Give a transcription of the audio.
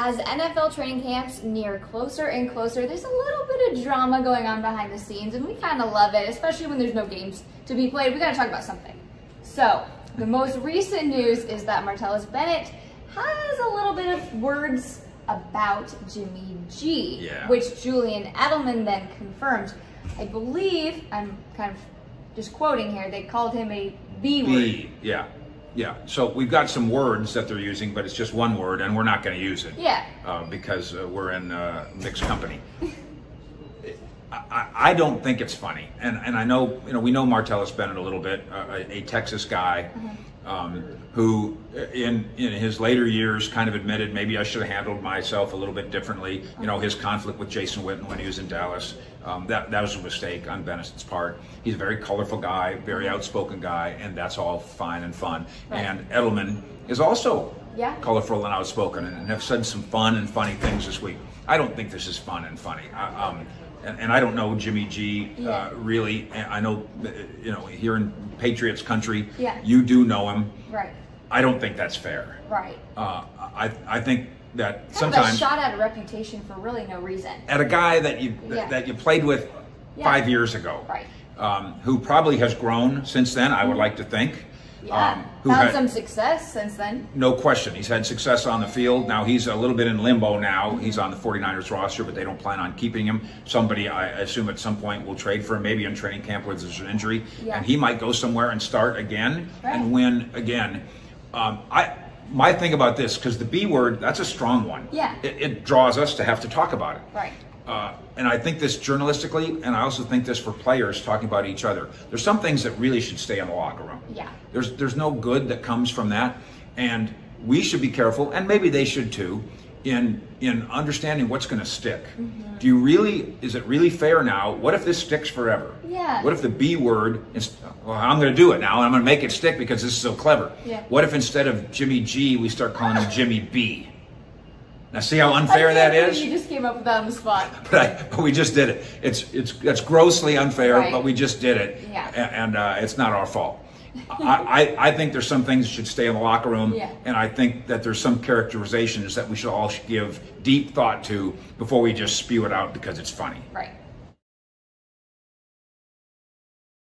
As NFL training camps near closer and closer, there's a little bit of drama going on behind the scenes, and we kind of love it, especially when there's no games to be played. We got to talk about something. So, the most recent news is that Martellus Bennett has a little bit of words about Jimmy G, which Julian Edelman then confirmed. I believe, I'm kind of just quoting here, they called him a B word. Yeah, so we've got some words that they're using, but it's just one word, and we're not going to use it. Because we're in mixed company. I don't think it's funny, and I know, we know Martellus Bennett a little bit, a Texas guy, who in his later years kind of admitted maybe I should have handled myself a little bit differently. His conflict with Jason Witten when he was in Dallas, that was a mistake on Bennett's part. He's a very colorful guy, very outspoken guy, and that's all fine and fun. And Edelman is also colorful and outspoken, and have said some fun and funny things this week. I don't think this is fun and funny. And I don't know Jimmy G really. I know, here in Patriots country, you do know him. Right. I don't think that's fair. Right. I think that kind sometimes of a shot at a reputation for really no reason. At a guy that you played with 5 years ago, right? Who probably has grown since then. I would like to think. Who had some success since then. No question. He's had success on the field. Now he's a little bit in limbo now. He's on the 49ers roster, but they don't plan on keeping him. Somebody, I assume at some point, will trade for him, maybe in training camp where there's an injury. And he might go somewhere and start again and win again. My thing about this, because the B word, that's a strong one. It draws us to have to talk about it. Right. And I think this journalistically, and I also think this for players talking about each other. There's some things that really should stay in the locker room. There's no good that comes from that, and we should be careful, and maybe they should too, in understanding what's going to stick. Is it really fair now? What if this sticks forever? What if the B word is, well, I'm going to do it now, and I'm going to make it stick because this is so clever. What if instead of Jimmy G, we start calling him Jimmy B? Now, see how unfair that is? You just came up with that on the spot. But we just did it. That's grossly unfair, but we just did it, and it's not our fault. I think there's some things that should stay in the locker room, and I think that there's some characterizations that we should all give deep thought to before we just spew it out because it's funny. Right.